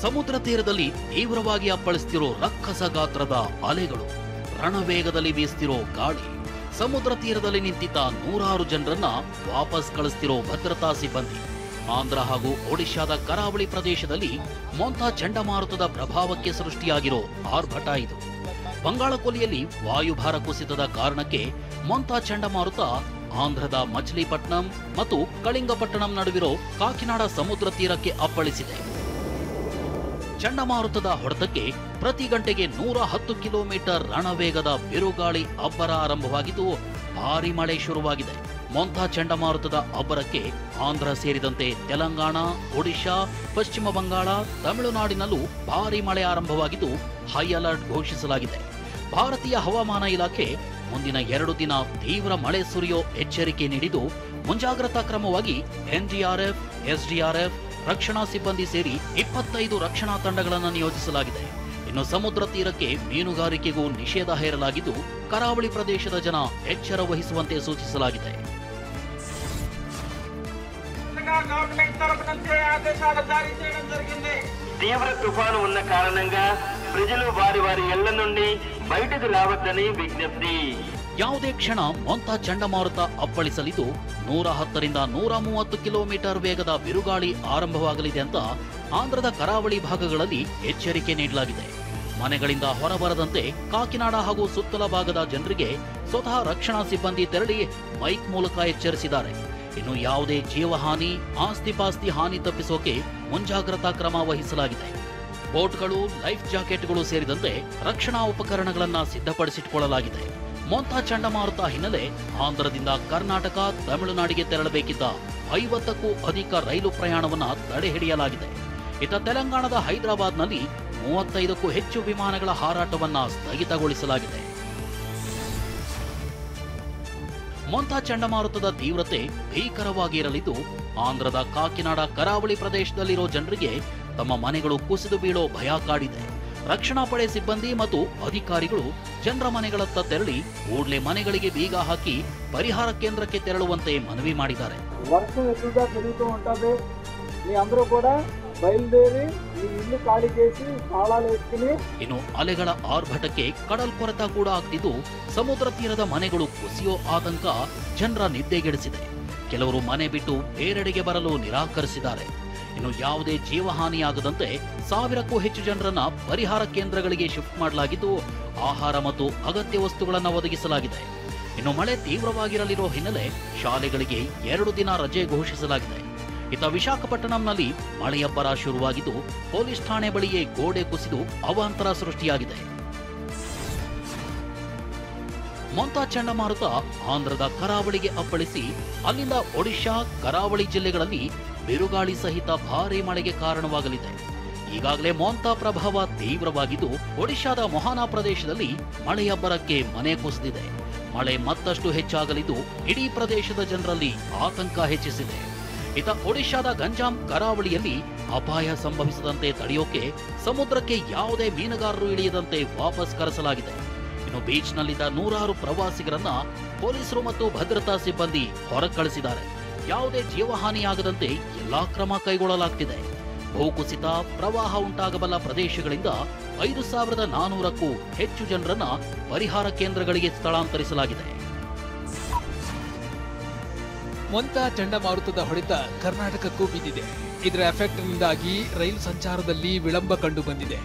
ಸಮುದ್ರ ತೀರದಲ್ಲಿ ತೀವ್ರವಾಗಿ ಅಪ್ಪಳಿಸ್ತಿರೋ ರಕ್ಕಸ ಗಾತ್ರದ ಅಲೆಗಳು, ರಣವೇಗದಲ್ಲಿ ಬೀಸ್ತಿರೋ ಗಾಳಿ, ಸಮುದ್ರ ತೀರದಲ್ಲಿ ನಿಂತಿದ್ದ ನೂರಾರು ಜನರನ್ನ ವಾಪಸ್ ಕಳಿಸ್ತಿರೋ ಭದ್ರತಾ ಸಿಬ್ಬಂದಿ. ಆಂಧ್ರ ಹಾಗೂ ಒಡಿಶಾದ ಕರಾವಳಿ ಪ್ರದೇಶದಲ್ಲಿ ಮೊಂತಾ ಚಂಡಮಾರುತದ ಪ್ರಭಾವಕ್ಕೆ ಸೃಷ್ಟಿಯಾಗಿರೋ ಆರ್ಭಟ ಇದು. ಬಂಗಾಳಕೊಲ್ಲಿಯಲ್ಲಿ ವಾಯುಭಾರ ಕುಸಿತದ ಕಾರಣಕ್ಕೆ ಮೊಂತಾ ಚಂಡಮಾರುತ ಆಂಧ್ರದ ಮಚಿಲಿಪಟ್ಟಣಂ ಮತ್ತು ಕಳಿಂಗಪಟ್ಟಣಂ ನಡುವಿರೋ ಕಾಕಿನಾಡ ಸಮುದ್ರ ತೀರಕ್ಕೆ ಅಪ್ಪಳಿಸಿದೆ. ಚಂಡಮಾರುತದ ಹೊಡೆತಕ್ಕೆ ಪ್ರತಿ ಗಂಟೆಗೆ 110 ಕಿಲೋಮೀಟರ್ ರಣವೇಗದ ಬಿರುಗಾಳಿ ಅಬ್ಬರ ಆರಂಭವಾಗಿದ್ದು ಭಾರಿ ಮಳೆ ಶುರುವಾಗಿದೆ. ಮೊಂತಾ ಚಂಡಮಾರುತದ ಅಬ್ಬರಕ್ಕೆ ಆಂಧ್ರ ಸೇರಿದಂತೆ ತೆಲಂಗಾಣ, ಒಡಿಶಾ, ಪಶ್ಚಿಮ ಬಂಗಾಳ, ತಮಿಳುನಾಡಿನಲ್ಲೂ ಭಾರಿ ಮಳೆ ಆರಂಭವಾಗಿದ್ದು ಹೈ ಅಲರ್ಟ್ ಘೋಷಿಸಲಾಗಿದೆ. ಭಾರತೀಯ ಹವಾಮಾನ ಇಲಾಖೆ ಮುಂದಿನ 2 ದಿನ ತೀವ್ರ ಮಳೆ ಸುರಿಯೋ ಎಚ್ಚರಿಕೆ ನೀಡಿದ್ದು ಮುಂಜಾಗ್ರತಾ ಕ್ರಮವಾಗಿ ಎನ್ಡಿಆರ್ಎಫ್, ಎಸ್ಡಿಆರ್ಎಫ್, ರಕ್ಷಣಾ ಸಿಬ್ಬಂದಿ ಸೇರಿ 25 ರಕ್ಷಣಾ ತಂಡಗಳನ್ನು ನಿಯೋಜಿಸಲಾಗಿದೆ. ಇನ್ನು ಸಮುದ್ರ ತೀರಕ್ಕೆ ಮೀನುಗಾರಿಕೆಗೂ ನಿಷೇಧ ಹೇರಲಾಗಿದ್ದು ಕರಾವಳಿ ಪ್ರದೇಶದ ಜನ ಎಚ್ಚರ ವಹಿಸುವಂತೆ ಸೂಚಿಸಲಾಗಿದೆ. తీవ్ర తుఫాను ఉన్న కారణంగా ప్రజలు వారి వారి ఇళ్ల నుండి బయటకు రావద్దని విజ్ఞప్తి. ಯಾವುದೇ ಕ್ಷಣ ಮೊಂತಾ ಚಂಡಮಾರುತ ಅಪ್ಪಳಿಸಲಿದ್ದು 110ರಿಂದ 130 ಕಿಲೋಮೀಟರ್ ವೇಗದ ಬಿರುಗಾಳಿ ಆರಂಭವಾಗಲಿದೆ ಅಂತ ಆಂಧ್ರದ ಕರಾವಳಿ ಭಾಗಗಳಲ್ಲಿ ಎಚ್ಚರಿಕೆ ನೀಡಲಾಗಿದೆ. ಮನೆಗಳಿಂದ ಹೊರಬರದಂತೆ ಕಾಕಿನಾಡ ಹಾಗೂ ಸುತ್ತಲ ಭಾಗದ ಜನರಿಗೆ ಸ್ವತಃ ರಕ್ಷಣಾ ಸಿಬ್ಬಂದಿ ತೆರಳಿ ಮೈಕ್ ಮೂಲಕ ಎಚ್ಚರಿಸಿದ್ದಾರೆ. ಇನ್ನು ಯಾವುದೇ ಜೀವಹಾನಿ, ಆಸ್ತಿಪಾಸ್ತಿ ಹಾನಿ ತಪ್ಪಿಸೋಕೆ ಮುಂಜಾಗ್ರತಾ ಕ್ರಮ ವಹಿಸಲಾಗಿದೆ. ಬೋಟ್ಗಳು, ಲೈಫ್ ಜಾಕೆಟ್ಗಳು ಸೇರಿದಂತೆ ರಕ್ಷಣಾ ಉಪಕರಣಗಳನ್ನು ಸಿದ್ಧಪಡಿಸಿಟ್ಟುಕೊಳ್ಳಲಾಗಿದೆ. ಮೊಂತಾ ಚಂಡಮಾರುತ ಹಿನ್ನೆಲೆ ಆಂಧ್ರದಿಂದ ಕರ್ನಾಟಕ, ತಮಿಳುನಾಡಿಗೆ ತೆರಳಬೇಕಿದ್ದ 50ಕ್ಕೂ ಅಧಿಕ ರೈಲು ಪ್ರಯಾಣವನ್ನ ತಡೆಹಿಡಿಯಲಾಗಿದೆ. ಇತ್ತ ತೆಲಂಗಾಣದ ಹೈದರಾಬಾದ್ನಲ್ಲಿ 35ಕ್ಕೂ ಹೆಚ್ಚು ವಿಮಾನಗಳ ಹಾರಾಟವನ್ನ ಸ್ಥಗಿತಗೊಳಿಸಲಾಗಿದೆ. ಮೊಂತಾ ಚಂಡಮಾರುತದ ತೀವ್ರತೆ ಭೀಕರವಾಗಿ ಇರಲಿದ್ದು ಆಂಧ್ರದ ಕಾಕಿನಾಡ ಕರಾವಳಿ ಪ್ರದೇಶದಲ್ಲಿರೋ ಜನರಿಗೆ ತಮ್ಮ ಮನೆಗಳು ಕುಸಿದು ಬೀಳೋ ಭಯ ಕಾಡಿದೆ. ರಕ್ಷಣಾ ಪಡೆ ಸಿಬ್ಬಂದಿ ಮತ್ತು ಅಧಿಕಾರಿಗಳು ಜನರ ಮನೆಗಳತ್ತ ತೆರಳಿ ಕೂಡಲೇ ಮನೆಗಳಿಗೆ ಬೀಗ ಹಾಕಿ ಪರಿಹಾರ ಕೇಂದ್ರಕ್ಕೆ ತೆರಳುವಂತೆ ಮನವಿ ಮಾಡಿದ್ದಾರೆ. ಇನ್ನು ಅಲೆಗಳ ಆರ್ಭಟಕ್ಕೆ ಕಡಲ್ಕೊರೆತ ಕೂಡ ಆಗ್ತಿದ್ದು ಸಮುದ್ರ ತೀರದ ಮನೆಗಳು ಕುಸಿಯೋ ಆತಂಕ ಜನರ ನಿದ್ದೆಗೆಡಿಸಿದೆ. ಕೆಲವರು ಮನೆ ಬಿಟ್ಟು ಬೇರೆಡೆಗೆ ಬರಲು ನಿರಾಕರಿಸಿದ್ದಾರೆ. ಇನ್ನು ಯಾವುದೇ ಜೀವಹಾನಿಯಾಗದಂತೆ 1000ಕ್ಕೂ ಹೆಚ್ಚು ಜನರನ್ನ ಪರಿಹಾರ ಕೇಂದ್ರಗಳಿಗೆ ಶಿಫ್ಟ್ ಮಾಡಲಾಗಿದ್ದು ಆಹಾರ ಮತ್ತು ಅಗತ್ಯ ವಸ್ತುಗಳನ್ನು ಒದಗಿಸಲಾಗಿದೆ. ಇನ್ನು ಮಳೆ ತೀವ್ರವಾಗಿರಲಿರೋ ಹಿನ್ನೆಲೆ ಶಾಲೆಗಳಿಗೆ 2 ದಿನ ರಜೆ ಘೋಷಿಸಲಾಗಿದೆ. ಇತ್ತ ವಿಶಾಖಪಟ್ಟಣಂನಲ್ಲಿ ಮಳೆಯಬ್ಬರ ಶುರುವಾಗಿದ್ದು ಪೊಲೀಸ್ ಠಾಣೆ ಬಳಿಯೇ ಗೋಡೆ ಕುಸಿದು ಅವಾಂತರ ಸೃಷ್ಟಿಯಾಗಿದೆ. ಮೊಂತಾ ಚಂಡಮಾರುತ ಆಂಧ್ರದ ಕರಾವಳಿಗೆ ಅಪ್ಪಳಿಸಿ ಅಲ್ಲಿಂದ ಒಡಿಶಾ, ಕರಾವಳಿ ಜಿಲ್ಲೆಗಳಲ್ಲಿ ಬಿರುಗಾಳಿ ಸಹಿತ ಭಾರೀ ಮಳೆಗೆ ಕಾರಣವಾಗಲಿದೆ. ಈಗಾಗಲೇ ಮೊಂತಾ ಪ್ರಭಾವ ತೀವ್ರವಾಗಿದ್ದು ಒಡಿಶಾದ ಮೊಹಾನಾ ಪ್ರದೇಶದಲ್ಲಿ ಮಳೆಯಬ್ಬರಕ್ಕೆ ಮನೆ ಕುಸಿದಿದೆ. ಮಳೆ ಮತ್ತಷ್ಟು ಹೆಚ್ಚಾಗಲಿದ್ದು ಇಡೀ ಪ್ರದೇಶದ ಜನರಲ್ಲಿ ಆತಂಕ ಹೆಚ್ಚಿಸಿದೆ. ಇತ್ತ ಒಡಿಶಾದ ಗಂಜಾಂ ಕರಾವಳಿಯಲ್ಲಿ ಅಪಾಯ ಸಂಭವಿಸದಂತೆ ತಡೆಯೋಕೆ ಸಮುದ್ರಕ್ಕೆ ಯಾವುದೇ ಮೀನುಗಾರರು ಇಳಿಯದಂತೆ ವಾಪಸ್ ಕರೆಸಲಾಗಿದೆ. ಇನ್ನು ಬೀಚ್ನಲ್ಲಿದ್ದ 100 ಪ್ರವಾಸಿಗರನ್ನ ಪೊಲೀಸರು ಮತ್ತು ಭದ್ರತಾ ಸಿಬ್ಬಂದಿ ಹೊರಕಳಿಸಿದ್ದಾರೆ. ಯಾವುದೇ ಜೀವಹಾನಿಯಾಗದಂತೆ ಎಲ್ಲಾ ಕ್ರಮ ಕೈಗೊಳ್ಳಲಾಗ್ತಿದೆ. ಭೂಕುಸಿತ, ಪ್ರವಾಹ ಉಂಟಾಗಬಲ್ಲ ಪ್ರದೇಶಗಳಿಂದ 5400ಕ್ಕೂ ಹೆಚ್ಚು ಜನರನ್ನ ಪರಿಹಾರ ಕೇಂದ್ರಗಳಿಗೆ ಸ್ಥಳಾಂತರಿಸಲಾಗಿದೆ. ಮೊಂತಾ ಚಂಡಮಾರುತದ ಹೊಡೆತ ಕರ್ನಾಟಕಕ್ಕೂ ಬಿದ್ದಿದೆ. ಇದರ ಎಫೆಕ್ಟ್ನಿಂದಾಗಿ ರೈಲು ಸಂಚಾರದಲ್ಲಿ ವಿಳಂಬ ಕಂಡು ಬಂದಿದೆ.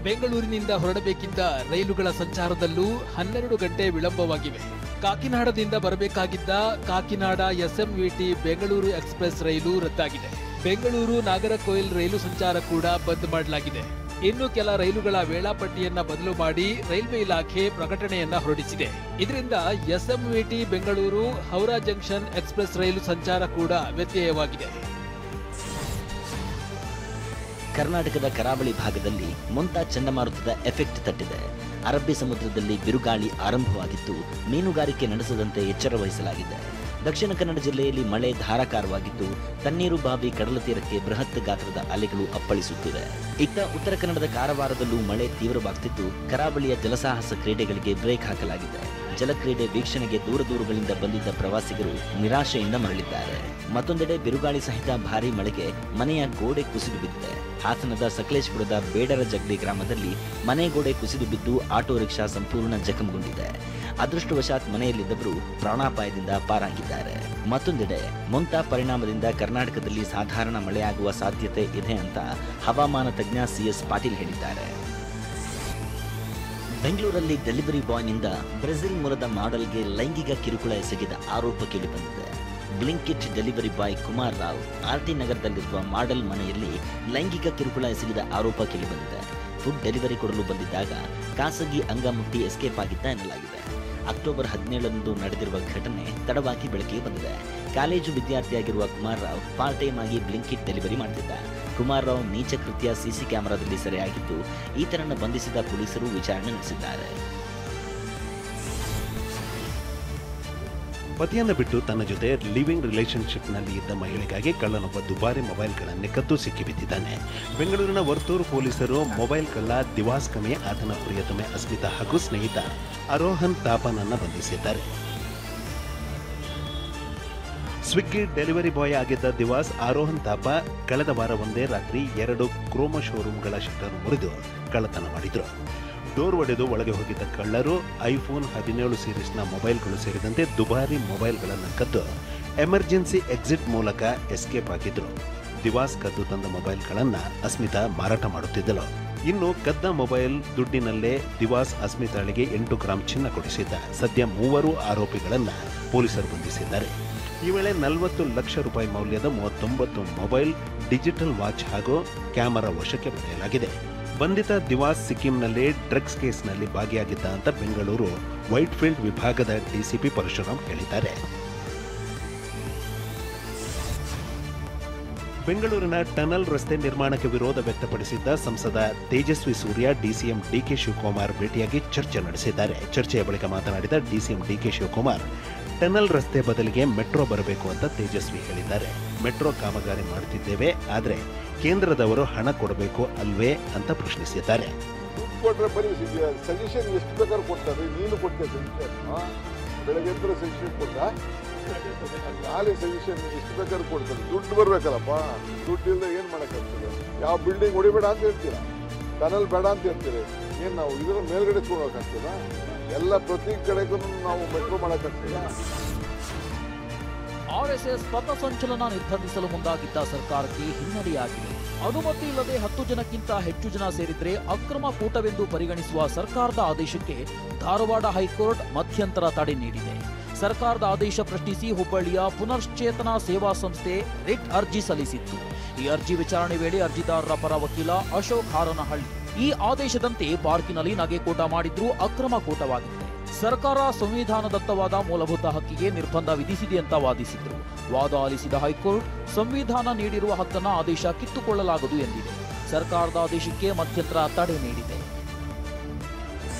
ಬೆಂಗಳೂರಿನಿಂದ ಹೊರಡಬೇಕಿದ್ದ ರೈಲುಗಳ ಸಂಚಾರದಲ್ಲೂ 12 ಗಂಟೆ ವಿಳಂಬವಾಗಿವೆ. ಕಾಕಿನಾಡದಿಂದ ಬರಬೇಕಾಗಿದ್ದ ಕಾಕಿನಾಡ ಎಸ್ಎಂವಿಟಿ ಬೆಂಗಳೂರು ಎಕ್ಸ್ಪ್ರೆಸ್ ರೈಲು ರದ್ದಾಗಿದೆ. ಬೆಂಗಳೂರು ನಾಗರಕೋಯಿಲ್ ರೈಲು ಸಂಚಾರ ಕೂಡ ಬಂದ್ ಮಾಡಲಾಗಿದೆ. ಇನ್ನು ಕೆಲ ರೈಲುಗಳ ವೇಳಾಪಟ್ಟಿಯನ್ನ ಬದಲು ಮಾಡಿ ರೈಲ್ವೆ ಇಲಾಖೆ ಪ್ರಕಟಣೆಯನ್ನ ಹೊರಡಿಸಿದೆ. ಇದರಿಂದ SMVT Bengaluru Howrah junction express ರೈಲು ಸಂಚಾರ ಕೂಡ ವ್ಯತ್ಯಯವಾಗಿದೆ. ಕರ್ನಾಟಕದ ಕರಾವಳಿ ಭಾಗದಲ್ಲಿ ಮೊಂತಾ ಚಂಡಮಾರುತದ ಎಫೆಕ್ಟ್ ತಟ್ಟಿದೆ. ಅರಬ್ಬಿ ಸಮುದ್ರದಲ್ಲಿ ಬಿರುಗಾಳಿ ಆರಂಭವಾಗಿದ್ದು ಮೀನುಗಾರಿಕೆ ನಡೆಸದಂತೆ ಎಚ್ಚರ ವಹಿಸಲಾಗಿದೆ. ದಕ್ಷಿಣ ಕನ್ನಡ ಜಿಲ್ಲೆಯಲ್ಲಿ ಮಳೆ ಧಾರಾಕಾರವಾಗಿದ್ದು ತಣ್ಣೀರು ಬಾವಿ ಕಡಲ ತೀರಕ್ಕೆ ಬೃಹತ್ ಗಾತ್ರದ ಅಲೆಗಳು ಅಪ್ಪಳಿಸುತ್ತಿವೆ. ಇತ್ತ ಉತ್ತರ ಕನ್ನಡದ ಕಾರವಾರದಲ್ಲೂ ಮಳೆ ತೀವ್ರವಾಗುತ್ತಿದ್ದು ಕರಾವಳಿಯ ಜಲಸಾಹಸ ಕ್ರೀಡೆಗಳಿಗೆ ಬ್ರೇಕ್ ಹಾಕಲಾಗಿದೆ. ಜಲಕ್ರೀಡೆ ವೀಕ್ಷಣೆಗೆ ದೂರಗಳಿಂದ ಬಂದಿದ್ದ ಪ್ರವಾಸಿಗರು ನಿರಾಶೆಯಿಂದ ಮರಳಿದ್ದಾರೆ. ಮತ್ತೊಂದೆಡೆ ಬಿರುಗಾಳಿ ಸಹಿತ ಭಾರೀ ಮಳೆಗೆ ಮನೆಯ ಗೋಡೆ ಕುಸಿದು ಬಿದ್ದಿದೆ. ಹಾಸನದ ಸಕಲೇಶಪುರದ ಬೇಡರ ಜಗಲಿ ಗ್ರಾಮದಲ್ಲಿ ಮನೆ ಗೋಡೆ ಕುಸಿದು ಬಿದ್ದು ಆಟೋ ರಿಕ್ಷಾ ಸಂಪೂರ್ಣ ಜಖಂಗೊಂಡಿದೆ. ಅದೃಷ್ಟವಶಾತ್ ಮನೆಯಲ್ಲಿದ್ದವರು ಪ್ರಾಣಾಪಾಯದಿಂದ ಪಾರಾಗಿದ್ದಾರೆ. ಮತ್ತೊಂದೆಡೆ ಮೊಂತಾ ಪರಿಣಾಮದಿಂದ ಕರ್ನಾಟಕದಲ್ಲಿ ಸಾಧಾರಣ ಮಳೆಯಾಗುವ ಸಾಧ್ಯತೆ ಇದೆ ಅಂತ ಹವಾಮಾನ ತಜ್ಞ ಸಿಎಸ್ ಪಾಟೀಲ್ ಹೇಳಿದ್ದಾರೆ. ಬೆಂಗಳೂರಲ್ಲಿ ಡೆಲಿವರಿ ಬಾಯ್ನಿಂದ ಬ್ರೆಜಿಲ್ ಮೂಲದ ಮಾಡೆಲ್ಗೆ ಲೈಂಗಿಕ ಕಿರುಕುಳ ಎಸಗಿದ ಆರೋಪ ಕೇಳಿಬಂದಿದೆ. Blinkit delivery boy Kumar Rao RT ನಗರದಲ್ಲಿರುವ ಮಾಡೆಲ್ ಮನೆಯಲ್ಲಿ ಲೈಂಗಿಕ ಕಿರುಕುಳ ಎಸಗಿದ ಆರೋಪ ಕೇಳಿಬಂದಿದೆ. ಫುಡ್ ಡೆಲಿವರಿ ಕೊಡಲು ಬಂದಿದ್ದಾಗ ಖಾಸಗಿ ಅಂಗ ಮುಟ್ಟಿ ಎಸ್ಕೇಪ್ ಆಗಿದ್ದ ಎನ್ನಲಾಗಿದೆ. ಅಕ್ಟೋಬರ್ 17ರಂದು ನಡೆದಿರುವ ಘಟನೆ ತಡವಾಗಿ ಬೆಳಕಿಗೆ ಬಂದಿದೆ. ಕಾಲೇಜು ವಿದ್ಯಾರ್ಥಿಯಾಗಿರುವ ಕುಮಾರ್ ರಾವ್ ಪಾರ್ಟ್ ಟೈಮ್ ಆಗಿ ಬ್ಲಿಂಕಿಟ್ ಡೆಲಿವರಿ ಮಾಡುತ್ತಿದ್ದ. ಕುಮಾರ್ ರಾವ್ ನೀಚ ಕೃತ್ಯ ಸಿಸಿ ಕ್ಯಾಮೆರಾದಲ್ಲಿ ಸೆರೆಯಾಗಿದ್ದು ಈತನನ್ನು ಬಂಧಿಸಿದ ಪೊಲೀಸರು ವಿಚಾರಣೆ ನಡೆಸಿದ್ದಾರೆ. ಪತಿಯನ್ನು ಬಿಟ್ಟು ತನ್ನ ಜೊತೆ ಲಿವಿಂಗ್ ರಿಲೇಶನ್ಶಿಪ್ನಲ್ಲಿ ಇದ್ದ ಮಹಿಳೆಗಾಗಿ ಕಳ್ಳನೊಬ್ಬ ದುಬಾರಿ ಮೊಬೈಲ್ಗಳನ್ನು ಕದ್ದು ಸಿಕ್ಕಿಬಿದ್ದಿದ್ದಾನೆ. ಬೆಂಗಳೂರಿನ ವರ್ತೂರು ಪೊಲೀಸರು ಮೊಬೈಲ್ ಕಳ್ಳ ದಿವಾಸ್ ಕಮೆ, ಆತನ ಪ್ರಿಯತಮೆ ಅಸ್ಮಿತಾ ಹಾಗೂ ಸ್ನೇಹಿತ ಅರೋಹನ್ ತಾಪನನ್ನು ಬಂಧಿಸಿದ್ದಾರೆ. ಸ್ವಿಗ್ಗಿ ಡೆಲಿವರಿ ಬಾಯ್ ಆಗಿದ್ದ ದಿವಾಸ್ ಆರೋಹನ್ ತಾಪ ಕಳೆದ ವಾರ ಒಂದೇ ರಾತ್ರಿ 2 ಕ್ರೋಮೋ ಶೋರೂಮ್ಗಳ ಶಟರ್ ಮುರಿದು ಕಳ್ಳತನ ಮಾಡಿದ್ರು. ಡೋರ್ ಒಡೆದು ಒಳಗೆ ಹೋಗಿದ್ದ ಕಳ್ಳರು ಐಫೋನ್ 17 ಸೀರೀಸ್ನ ಮೊಬೈಲ್ಗಳು ಸೇರಿದಂತೆ ದುಬಾರಿ ಮೊಬೈಲ್ಗಳನ್ನು ಕದ್ದು ಎಮರ್ಜೆನ್ಸಿ ಎಕ್ಸಿಟ್ ಮೂಲಕ ಎಸ್ಕೇಪ್ ಆಗಿದ್ರು. ದಿವಾಸ್ ಕದ್ದು ತಂದ ಮೊಬೈಲ್ಗಳನ್ನು ಅಸ್ಮಿತಾ ಮಾರಾಟ ಮಾಡುತ್ತಿದ್ದಳು. ಇನ್ನು ಕದ್ದ ಮೊಬೈಲ್ ದುಡ್ಡಿನಲ್ಲೇ ದಿವಾಸ್ ಅಸ್ಮಿತಾಳಿಗೆ 8 ಗ್ರಾಂ ಚಿನ್ನ ಕೊಡಿಸಿದ್ದ. ಸದ್ಯ 3 ಆರೋಪಿಗಳನ್ನು ಪೊಲೀಸರು ಬಂಧಿಸಿದ್ದಾರೆ. ಈ ವೇಳೆ 40 ಲಕ್ಷ ರೂಪಾಯಿ ಮೌಲ್ಯದ 39 ಮೊಬೈಲ್, ಡಿಜಿಟಲ್ ವಾಚ್ ಹಾಗೂ ಕ್ಯಾಮೆರಾ ವಶಕ್ಕೆ ಪಡೆಯಲಾಗಿದೆ. ಬಂಧಿತ ದಿವಾಸ್ ಸಿಕ್ಕಿಂನಲ್ಲಿ ಡ್ರಗ್ಸ್ ಕೇಸ್ನಲ್ಲಿ ಭಾಗಿಯಾಗಿದ್ದ ಅಂತ ಬೆಂಗಳೂರು ವೈಟ್ಫೀಲ್ಡ್ ವಿಭಾಗದ ಡಿಸಿಪಿ ಪರಶುರಾಮ್ ಹೇಳಿದ್ದಾರೆ. ಬೆಂಗಳೂರಿನ ಟನಲ್ ರಸ್ತೆ ನಿರ್ಮಾಣಕ್ಕೆ ವಿರೋಧ ವ್ಯಕ್ತಪಡಿಸಿದ್ದ ಸಂಸದ ತೇಜಸ್ವಿ ಸೂರ್ಯ ಡಿಸಿಎಂ ಡಿಕೆ ಶಿವಕುಮಾರ್ ಭೇಟಿಯಾಗಿ ಚರ್ಚೆ ನಡೆಸಿದ್ದಾರೆ. ಚರ್ಚೆಯ ಬಳಿಕ ಮಾತನಾಡಿದ ಡಿಸಿಎಂ ಡಿಕೆ ಶಿವಕುಮಾರ್, ಟನಲ್ ರಸ್ತೆ ಬದಲಿಗೆ ಮೆಟ್ರೋ ಬರಬೇಕು ಅಂತ ತೇಜಸ್ವಿ ಹೇಳಿದ್ದಾರೆ. ಮೆಟ್ರೋ ಕಾಮಗಾರಿ ಮಾಡುತ್ತಿದ್ದೇವೆ, ಆದರೆ ಕೇಂದ್ರದವರು ಹಣ ಕೊಡಬೇಕು ಅಲ್ವೇ ಅಂತ ಪ್ರಶ್ನಿಸಿದ್ದಾರೆ. ಸಜೆಷನ್ ಎಷ್ಟು ಬೇಕಾದ್ರೂ ಕೊಡ್ತಾರೆ, ನೀನು ಕೊಡ್ತೇವೆ ಬೆಳಗ್ಗೆ ಸಜೆಷನ್ ಕೊಟ್ಟ ನಾಳೆ ಸಜೆಷನ್ ಎಷ್ಟು ಬೇಕಾದ್ರೂ ಕೊಡ್ತಾರೆ. ದುಡ್ಡು ಬರ್ಬೇಕಲ್ಲಪ್ಪ, ದುಡ್ಡು ಇಲ್ಲದೆ ಏನ್ ಮಾಡಕ್ಕಾಗ್ತದೆ? ಯಾವ ಬಿಲ್ಡಿಂಗ್ ಹೊಡಿಬೇಡ ಅಂತ ಹೇಳ್ತೀರಾ, ಟನಲ್ ಬೇಡ ಅಂತ ಹೇಳ್ತೀರಿ. ಏನ್ ನಾವು ಇದರ ಮೇಲ್ಗಡೆ ಕೊಡೋಕಾಗ್ತದ? ಎಲ್ಲ ಪ್ರತಿ ಕಡೆಗೂ ನಾವು ಮೆಟ್ರೋ ಮಾಡಕ್ಕಾಗ್ತದ? ಆರ್ಎಸ್ಎಸ್ ಪಥಸಂಚಲನ ನಿರ್ಬಂಧಿಸಲು ಮುಂದಾಗಿದ್ದ ಸರ್ಕಾರಕ್ಕೆ ಹಿನ್ನಡೆಯಾಗಿದೆ. ಅನುಮತಿ ಇಲ್ಲದೆ 10 ಜನಕ್ಕಿಂತ ಹೆಚ್ಚು ಜನ ಸೇರಿದ್ರೆ ಅಕ್ರಮ ಕೂಟವೆಂದು ಪರಿಗಣಿಸುವ ಸರ್ಕಾರದ ಆದೇಶಕ್ಕೆ ಧಾರವಾಡ ಹೈಕೋರ್ಟ್ ಮಧ್ಯಂತರ ತಡೆ ನೀಡಿದೆ. ಸರ್ಕಾರದ ಆದೇಶ ಪ್ರಶ್ನಿಸಿ ಹುಬ್ಬಳ್ಳಿಯ ಪುನಶ್ಚೇತನ ಸೇವಾ ಸಂಸ್ಥೆ ರಿಟ್ ಅರ್ಜಿ ಸಲ್ಲಿಸಿತ್ತು. ಈ ಅರ್ಜಿ ವಿಚಾರಣೆ ವೇಳೆ ಅರ್ಜಿದಾರರ ಪರ ವಕೀಲ ಅಶೋಕ್ ಹಾರನಹಳ್ಳಿ ಈ ಆದೇಶದಂತೆ ಪಾರ್ಕಿನಲ್ಲಿ ನಗೆಕೂಟ ಮಾಡಿದ್ರೂ ಅಕ್ರಮ ಕೂಟವಾಗಿತ್ತು. ಸರ್ಕಾರ ಸಂವಿಧಾನದತ್ತವಾದ ಮೂಲಭೂತ ಹಕ್ಕಿಗೆ ನಿರ್ಬಂಧ ವಿಧಿಸಿದೆ ಅಂತ ವಾದಿಸಿದ್ರು. ವಾದ ಆಲಿಸಿದ ಹೈಕೋರ್ಟ್ ಸಂವಿಧಾನ ನೀಡಿರುವ ಹಕ್ಕನ್ನ ಆದೇಶ ಕಿತ್ತುಕೊಳ್ಳಲಾಗದು ಎಂದಿದೆ. ಸರ್ಕಾರದ ಆದೇಶಕ್ಕೆ ಮಧ್ಯಂತರ ತಡೆ ನೀಡಿದೆ.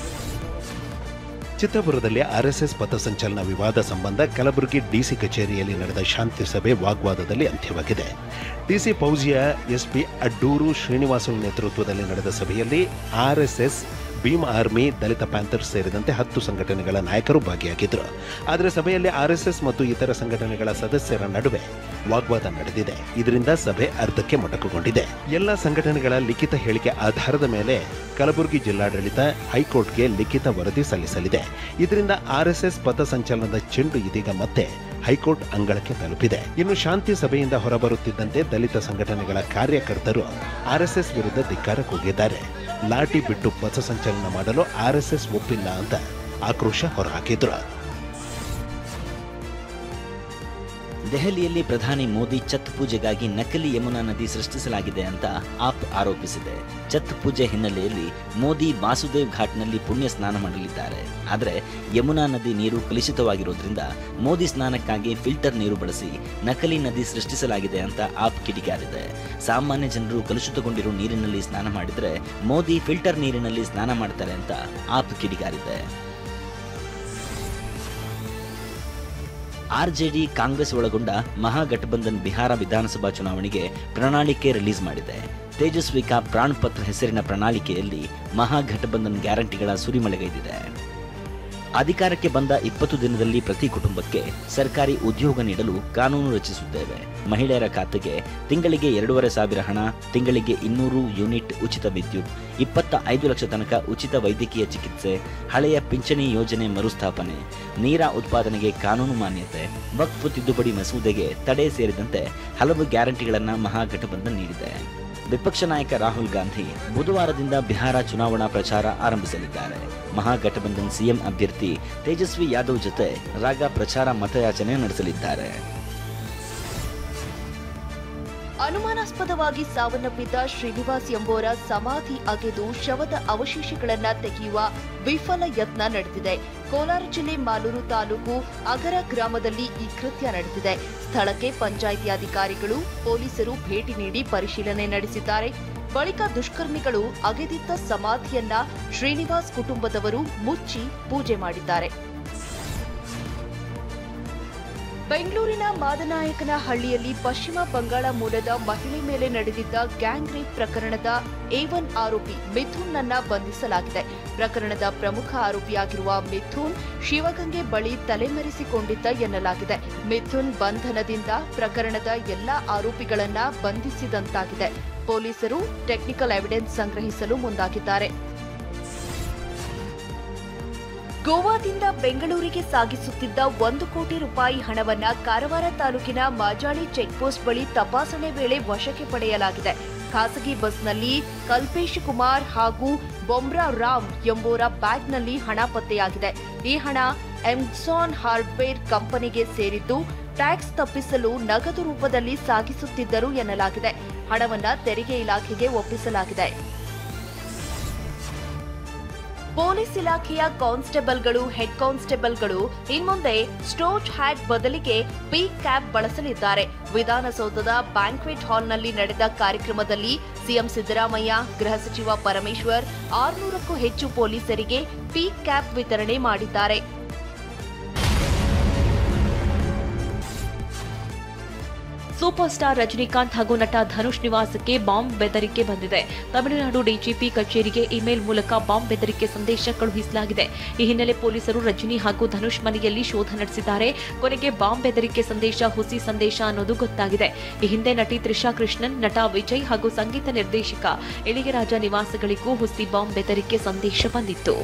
ಚಿತ್ರಪುರದಲ್ಲಿ ಆರ್ಎಸ್ಎಸ್ ಪಥಸಂಚಲನ ವಿವಾದ ಸಂಬಂಧ ಕಲಬುರಗಿ ಡಿಸಿ ಕಚೇರಿಯಲ್ಲಿ ನಡೆದ ಶಾಂತಿ ಸಭೆ ವಾಗ್ವಾದದಲ್ಲಿ ಅಂತ್ಯವಾಗಿದೆ. ಡಿಸಿ ಫೌಜಿಯಾ, ಎಸ್ಪಿ ಅಡ್ಡೂರು ಶ್ರೀನಿವಾಸುಲು ನೇತೃತ್ವದಲ್ಲಿ ನಡೆದ ಸಭೆಯಲ್ಲಿ ಆರ್ಎಸ್ಎಸ್, ಭೀಮ್ ಆರ್ಮಿ, ದಲಿತ ಪ್ಯಾಂಥರ್ಸ್ ಸೇರಿದಂತೆ 10 ಸಂಘಟನೆಗಳ ನಾಯಕರು ಭಾಗಿಯಾಗಿದ್ದರು. ಆದರೆ ಸಭೆಯಲ್ಲಿ ಆರ್ಎಸ್ಎಸ್ ಮತ್ತು ಇತರ ಸಂಘಟನೆಗಳ ಸದಸ್ಯರ ನಡುವೆ ವಾಗ್ವಾದ ನಡೆದಿದೆ. ಇದರಿಂದ ಸಭೆ ಅರ್ಧಕ್ಕೆ ಮೊಟಕುಗೊಂಡಿದೆ. ಎಲ್ಲ ಸಂಘಟನೆಗಳ ಲಿಖಿತ ಹೇಳಿಕೆ ಆಧಾರದ ಮೇಲೆ ಕಲಬುರಗಿ ಜಿಲ್ಲಾಡಳಿತ ಹೈಕೋರ್ಟ್ಗೆ ಲಿಖಿತ ವರದಿ ಸಲ್ಲಿಸಲಿದೆ. ಇದರಿಂದ ಆರ್ಎಸ್ಎಸ್ ಪಥಸಂಚಲನದ ಚೆಂಡು ಇದೀಗ ಮತ್ತೆ ಹೈಕೋರ್ಟ್ ಅಂಗಳಕ್ಕೆ ತಲುಪಿದೆ. ಇನ್ನು ಶಾಂತಿ ಸಭೆಯಿಂದ ಹೊರಬರುತ್ತಿದ್ದಂತೆ ದಲಿತ ಸಂಘಟನೆಗಳ ಕಾರ್ಯಕರ್ತರು ಆರ್ಎಸ್ಎಸ್ ವಿರುದ್ಧ ಧಿಕ್ಕಾರ ಕೂಗಿದ್ದಾರೆ. ಲಾಠಿ ಬಿಟ್ಟು ಪಥಸಂಚಲನ ಮಾಡಲು ಆರ್ಎಸ್ಎಸ್ ಒಪ್ಪಿಲ್ಲ ಅಂತ ಆಕ್ರೋಶ ಹೊರಹಾಕಿದ್ರು. ದೆಹಲಿಯಲ್ಲಿ ಪ್ರಧಾನಿ ಮೋದಿ ಛತ್ ಪೂಜೆಗಾಗಿ ನಕಲಿ ಯಮುನಾ ನದಿ ಸೃಷ್ಟಿಸಲಾಗಿದೆ ಅಂತ ಆಪ್ ಆರೋಪಿಸಿದೆ. ಛತ್ ಪೂಜೆ ಹಿನ್ನೆಲೆಯಲ್ಲಿ ಮೋದಿ ವಾಸುದೇವ್ ಘಾಟ್ನಲ್ಲಿ ಪುಣ್ಯ ಸ್ನಾನ ಮಾಡಲಿದ್ದಾರೆ. ಆದರೆ ಯಮುನಾ ನದಿ ನೀರು ಕಲುಷಿತವಾಗಿರೋದ್ರಿಂದ ಮೋದಿ ಸ್ನಾನಕ್ಕಾಗಿ ಫಿಲ್ಟರ್ ನೀರು ಬಳಸಿ ನಕಲಿ ನದಿ ಸೃಷ್ಟಿಸಲಾಗಿದೆ ಅಂತ ಆಪ್ ಕಿಡಿಕಾರಿದೆ. ಸಾಮಾನ್ಯ ಜನರು ಕಲುಷಿತಗೊಂಡಿರೋ ನೀರಿನಲ್ಲಿ ಸ್ನಾನ ಮಾಡಿದರೆ ಮೋದಿ ಫಿಲ್ಟರ್ ನೀರಿನಲ್ಲಿ ಸ್ನಾನ ಮಾಡ್ತಾರೆ ಅಂತ ಆಪ್ ಕಿಡಿಕಾರಿದೆ. ಆರ್ಜೆಡಿ ಕಾಂಗ್ರೆಸ್ ಒಳಗೊಂಡ ಮಹಾಗಠಬಂಧನ್ ಬಿಹಾರ ವಿಧಾನಸಭಾ ಚುನಾವಣೆಗೆ ಪ್ರಣಾಳಿಕೆ ರಿಲೀಸ್ ಮಾಡಿದೆ. ತೇಜಸ್ವಿ ಕಾ ಪ್ರಾಣ್ ಪತ್ರ ಹೆಸರಿನ ಪ್ರಣಾಳಿಕೆಯಲ್ಲಿ ಮಹಾಗಠಬಂಧನ್ ಗ್ಯಾರಂಟಿಗಳ ಸುರಿಮಳೆಗೈದಿದೆ. ಅಧಿಕಾರಕ್ಕೆ ಬಂದ 20 ದಿನದಲ್ಲಿ ಪ್ರತಿ ಕುಟುಂಬಕ್ಕೆ ಸರ್ಕಾರಿ ಉದ್ಯೋಗ ನೀಡಲು ಕಾನೂನು ರಚಿಸುತ್ತೇವೆ. ಮಹಿಳೆಯರ ಖಾತೆಗೆ ತಿಂಗಳಿಗೆ 2,500 ಹಣ, ತಿಂಗಳಿಗೆ 200 ಯೂನಿಟ್ ಉಚಿತ ವಿದ್ಯುತ್, 25 ಲಕ್ಷ ತನಕ ಉಚಿತ ವೈದ್ಯಕೀಯ ಚಿಕಿತ್ಸೆ, ಹಳೆಯ ಪಿಂಚಣಿ ಯೋಜನೆ ಮರುಸ್ಥಾಪನೆ, ನೀರಾ ಉತ್ಪಾದನೆಗೆ ಕಾನೂನು ಮಾನ್ಯತೆ, ವಕ್ಫ್ ತಿದ್ದುಪಡಿ ಮಸೂದೆಗೆ ತಡೆ ಸೇರಿದಂತೆ ಹಲವು ಗ್ಯಾರಂಟಿಗಳನ್ನು ಮಹಾಗಠಬಂಧನ್ ನೀಡಿದೆ. ವಿಪಕ್ಷ ನಾಯಕ ರಾಹುಲ್ ಗಾಂಧಿ ಬುಧವಾರದಿಂದ ಬಿಹಾರ ಚುನಾವಣಾ ಪ್ರಚಾರ ಆರಂಭಿಸಲಿದ್ದಾರೆ. ಮಹಾಗಠಬಂಧನ್ ಸಿಎಂ ಅಭ್ಯರ್ಥಿ ತೇಜಸ್ವಿ ಯಾದವ್ ಜೊತೆ ರಾಗ ಪ್ರಚಾರ ಮತಯಾಚನೆ ನಡೆಸಲಿದ್ದಾರೆ. ಅನುಮಾನಾಸ್ಪದವಾಗಿ ಸಾವನ್ನಪ್ಪಿದ್ದ ಶ್ರೀನಿವಾಸ್ ಎಂಬುವರ ಸಮಾಧಿ ಅಗೆದು ಶವದ ಅವಶೇಷಗಳನ್ನ ತೆಗೆಯುವ ವಿಫಲ ಯತ್ನ ನಡೆದಿದೆ. ಕೋಲಾರ ಜಿಲ್ಲೆ ಮಾಲೂರು ತಾಲೂಕು ಅಗರ ಗ್ರಾಮದಲ್ಲಿ ಈ ಕೃತ್ಯ ನಡೆದಿದೆ. ಸ್ಥಳಕ್ಕೆ ಪಂಚಾಯಿತಿ ಅಧಿಕಾರಿಗಳು, ಪೊಲೀಸರು ಭೇಟಿ ನೀಡಿ ಪರಿಶೀಲನೆ ನಡೆಸಿದ್ದಾರೆ. ಬಳಿಕ ದುಷ್ಕರ್ಮಿಗಳು ಅಗೆದಿದ್ದ ಸಮಾಧಿಯನ್ನ ಶ್ರೀನಿವಾಸ್ ಕುಟುಂಬದವರು ಮುಚ್ಚಿ ಪೂಜೆ ಮಾಡಿದ್ದಾರೆ. ಬೆಂಗಳೂರಿನ ಮಾದನಾಯಕನಹಳ್ಳಿಯಲ್ಲಿ ಪಶ್ಚಿಮ ಬಂಗಾಳ ಮೂಲದ ಮಹಿಳೆ ಮೇಲೆ ನಡೆದಿದ್ದ ಗ್ಯಾಂಗ್ ರೇಪ್ ಪ್ರಕರಣದ A1 ಆರೋಪಿ ಮಿಥುನ್ನನ್ನ ಬಂಧಿಸಲಾಗಿದೆ. ಪ್ರಕರಣದ ಪ್ರಮುಖ ಆರೋಪಿಯಾಗಿರುವ ಮಿಥುನ್ ಶಿವಗಂಗೆ ಬಳಿ ತಲೆಮರೆಸಿಕೊಂಡಿದ್ದ ಎನ್ನಲಾಗಿದೆ. ಮಿಥುನ್ ಬಂಧನದಿಂದ ಪ್ರಕರಣದ ಎಲ್ಲಾ ಆರೋಪಿಗಳನ್ನ ಬಂಧಿಸಿದಂತಾಗಿದೆ. ಪೊಲೀಸರು ಟೆಕ್ನಿಕಲ್ ಎವಿಡೆನ್ಸ್ ಸಂಗ್ರಹಿಸಲು ಮುಂದಾಗಿದ್ದಾರೆ. ಗೋವಾದಿಂದ ಬೆಂಗಳೂರಿಗೆ ಸಾಗಿಸುತ್ತಿದ್ದ 1 ಕೋಟಿ ರೂಪಾಯಿ ಹಣವನ್ನ ಕಾರವಾರ ತಾಲೂಕಿನ ಮಾಜಾಳಿ ಚೆಕ್ಪೋಸ್ಟ್ ಬಳಿ ತಪಾಸಣೆ ವೇಳೆ ವಶಕ್ಕೆ ಪಡೆಯಲಾಗಿದೆ. ಖಾಸಗಿ ಬಸ್ನಲ್ಲಿ ಕಲ್ಪೇಶ್ ಕುಮಾರ್ ಹಾಗೂ ಬೊಮ್ರಾ ರಾಮ್ ಎಂಬುವರ ಬ್ಯಾಗ್ನಲ್ಲಿ ಹಣ ಪತ್ತೆಯಾಗಿದೆ. ಈ ಹಣ ಎಮ್ಸಾನ್ ಹಾರ್ಡ್ವೇರ್ ಕಂಪನಿಗೆ ಸೇರಿದ್ದು ಟ್ಯಾಕ್ಸ್ ತಪ್ಪಿಸಲು ನಗದು ರೂಪದಲ್ಲಿ ಸಾಗಿಸುತ್ತಿದ್ದರು ಎನ್ನಲಾಗಿದೆ. ಹಣವನ್ನ ತೆರಿಗೆ ಇಲಾಖೆಗೆ ಒಪ್ಪಿಸಲಾಗಿದೆ. ಪೊಲೀಸ್ ಇಲಾಖೆಯ ಕಾನ್ಸ್ಟೇಬಲ್ಗಳು, ಹೆಡ್ ಕಾನ್ಸ್ಟೇಬಲ್ಗಳು ಇನ್ಮುಂದೆ ಸ್ಟೋಚ್ ಹ್ಯಾಟ್ ಬದಲಿಗೆ ಪೀಕ್ ಕ್ಯಾಪ್ ಬಳಸಲಿದ್ದಾರೆ. ವಿಧಾನಸೌಧದ ಬ್ಯಾಂಕ್ವೆಟ್ ಹಾಲ್ನಲ್ಲಿ ನಡೆದ ಕಾರ್ಯಕ್ರಮದಲ್ಲಿ ಸಿಎಂ ಸಿದ್ದರಾಮಯ್ಯ, ಗೃಹ ಸಚಿವ ಪರಮೇಶ್ವರ್ 600ಕ್ಕೂ ಹೆಚ್ಚು ಪೊಲೀಸರಿಗೆ ಪೀಕ್ ಕ್ಯಾಪ್ ವಿತರಣೆ ಮಾಡಿದ್ದಾರೆ. ಸೂಪರ್ ಸ್ಟಾರ್ ರಜನಿಕಾಂತ್ ಹಾಗೂ ನಟ ಧನುಷ್ ನಿವಾಸಕ್ಕೆ ಬಾಂಬ್ ಬೆದರಿಕೆ ಬಂದಿದೆ. ತಮಿಳುನಾಡು ಡಿಜಿಪಿ ಕಚೇರಿಗೆ ಇಮೇಲ್ ಮೂಲಕ ಬಾಂಬ್ ಬೆದರಿಕೆ ಸಂದೇಶ ಕಳುಹಿಸಲಾಗಿದೆ. ಈ ಹಿನ್ನೆಲೆ ಪೊಲೀಸರು ರಜನಿ ಹಾಗೂ ಧನುಷ್ ಮನೆಯಲ್ಲಿ ಶೋಧ ನಡೆಸಿದ್ದಾರೆ. ಕೊನೆಗೆ ಬಾಂಬ್ ಬೆದರಿಕೆ ಸಂದೇಶ ಹುಸಿ ಸಂದೇಶ ಅನ್ನೋದು ಗೊತ್ತಾಗಿದೆ. ಈ ಹಿಂದೆ ನಟಿ ತ್ರಿಷಾ ಕೃಷ್ಣನ್, ನಟ ವಿಜಯ್ ಹಾಗೂ ಸಂಗೀತ ನಿರ್ದೇಶಕ ಇಳಿಯರಾಜ ನಿವಾಸಗಳಿಗೂ ಹುಸಿ ಬಾಂಬ್ ಬೆದರಿಕೆ ಸಂದೇಶ ಬಂದಿತ್ತು.